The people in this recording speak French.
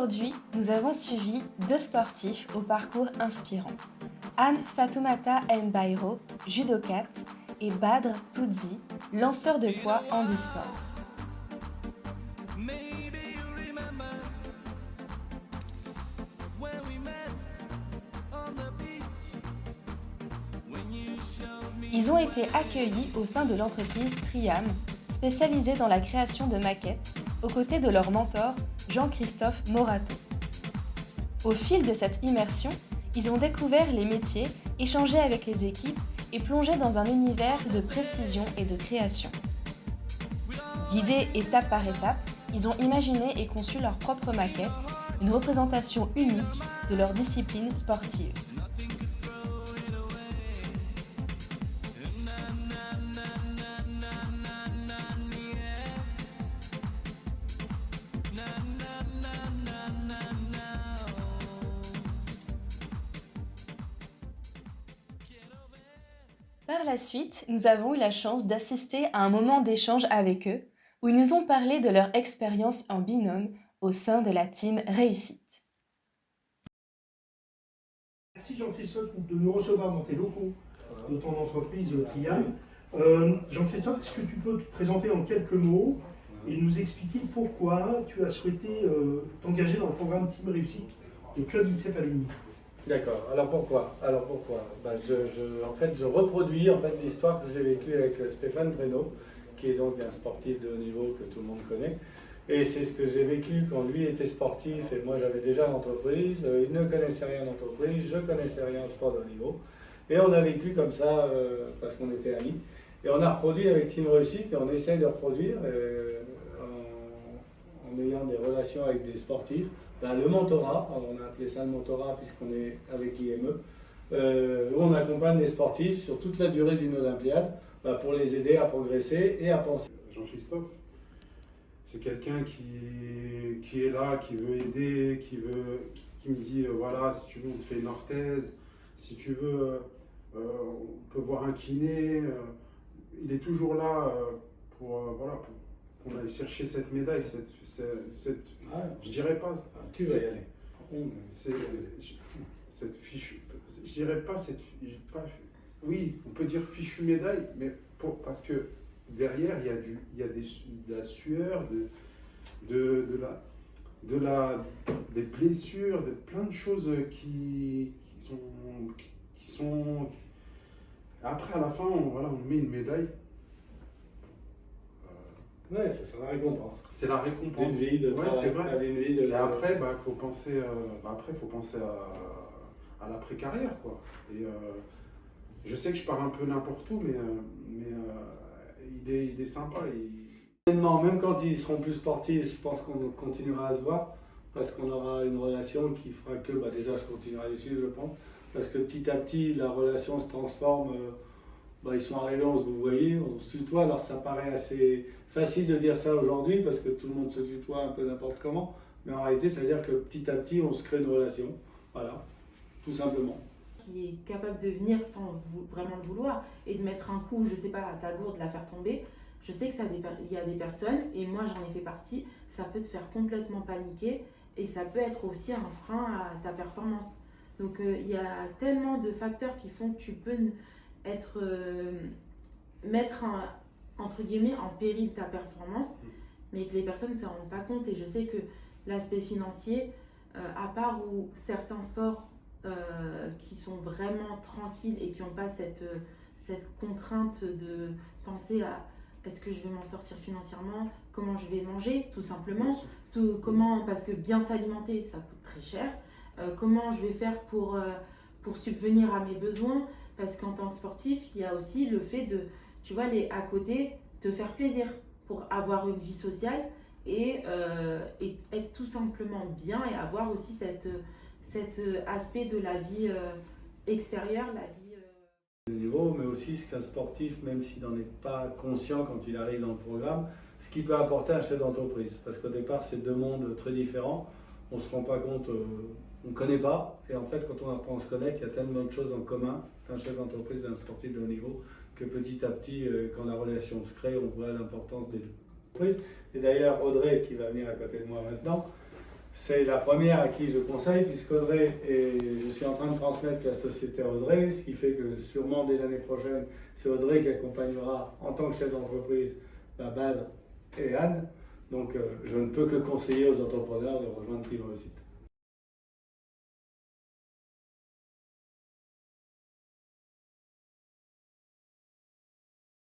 Aujourd'hui, nous avons suivi deux sportifs au parcours inspirant. Anne Fatoumata Mbairo, judokate, et Badr Toudzi, lanceur de poids handisport. Ils ont été accueillis au sein de l'entreprise Triam, spécialisée dans la création de maquettes, aux côtés de leur mentor, Jean-Christophe Morato. Au fil de cette immersion, ils ont découvert les métiers, échangé avec les équipes et plongé dans un univers de précision et de création. Guidés étape par étape, ils ont imaginé et conçu leur propre maquette, une représentation unique de leur discipline sportive. Par la suite, nous avons eu la chance d'assister à un moment d'échange avec eux, où ils nous ont parlé de leur expérience en binôme au sein de la team Réussite. Merci Jean-Christophe de nous recevoir dans tes locaux de ton entreprise Triam. Jean-Christophe, est-ce que tu peux te présenter en quelques mots et nous expliquer pourquoi tu as souhaité t'engager dans le programme Team Réussite de Club INSEP Alumni? D'accord, alors pourquoi en fait, je reproduis l'histoire que j'ai vécue avec Stéphane Breno, qui est donc un sportif de haut niveau que tout le monde connaît. Et c'est ce que j'ai vécu quand lui était sportif et moi j'avais déjà l'entreprise. Il ne connaissait rien en entreprise, je connaissais rien au sport de haut niveau. Et on a vécu comme ça parce qu'on était amis. Et on a reproduit avec Team Réussite et on essaie de reproduire en ayant des relations avec des sportifs. Le mentorat, on a appelé ça le mentorat puisqu'on est avec l'IME, où on accompagne les sportifs sur toute la durée d'une Olympiade pour les aider à progresser et à penser. Jean-Christophe, c'est quelqu'un qui est là, qui veut aider, qui me dit voilà, si tu veux on te fait une orthèse, si tu veux on peut voir un kiné, il est toujours là pour qu'on aille chercher cette médaille, je dirais pas. Tu vas y aller. Cette fichue, je dirais pas oui, on peut dire fichue médaille, mais parce que derrière il y a de la sueur, des blessures, plein de choses qui sont. Après à la fin, on met une médaille. Ouais, c'est la récompense. C'est la récompense. Une vie de ouais, c'est vrai. une vie de... Et après, faut penser, à l'après-carrière, quoi. Et je sais que je pars un peu n'importe où, mais il est sympa. Même quand ils seront plus sportifs, je pense qu'on continuera à se voir, parce qu'on aura une relation qui fera que, déjà, je continuerai à les suivre, je pense, parce que petit à petit, la relation se transforme. Ils sont arrivés, on se voyait, on se tutoie, alors ça paraît assez facile de dire ça aujourd'hui parce que tout le monde se tutoie un peu n'importe comment, mais en réalité ça veut dire que petit à petit on se crée une relation, voilà, tout simplement. Qui est capable de venir sans vraiment le vouloir et de mettre un coup, je sais pas, à ta gourde, de la faire tomber, je sais que il y a des personnes, et moi j'en ai fait partie, ça peut te faire complètement paniquer et ça peut être aussi un frein à ta performance. Donc il y a tellement de facteurs qui font que tu peux mettre entre guillemets en péril ta performance, mais que les personnes ne se rendent pas compte. Et je sais que l'aspect financier, à part où certains sports qui sont vraiment tranquilles et qui n'ont pas cette contrainte de penser à est-ce que je vais m'en sortir financièrement, comment je vais manger tout simplement, parce que bien s'alimenter ça coûte très cher, comment je vais faire pour subvenir à mes besoins. Parce qu'en tant que sportif, il y a aussi le fait de, tu vois, à côté, te faire plaisir pour avoir une vie sociale et être tout simplement bien et avoir aussi cet aspect de la vie extérieure, la vie... niveau, mais aussi ce qu'un sportif, même s'il n'en est pas conscient quand il arrive dans le programme, ce qu'il peut apporter à un chef d'entreprise. Parce qu'au départ, c'est deux mondes très différents. On ne se rend pas compte, on ne connaît pas. Et en fait, quand on apprend à se connaître, il y a tellement de choses en commun d'un chef d'entreprise et d'un sportif de haut niveau que petit à petit, quand la relation se crée, on voit l'importance des entreprises. Et d'ailleurs, Audrey, qui va venir à côté de moi maintenant, c'est la première à qui je conseille, puisqu'Audrey, et je suis en train de transmettre la société à Audrey, ce qui fait que sûrement dès l'année prochaine, c'est Audrey qui accompagnera en tant que chef d'entreprise Badr et Anne. Donc je ne peux que conseiller aux entrepreneurs de rejoindre Team Réussite.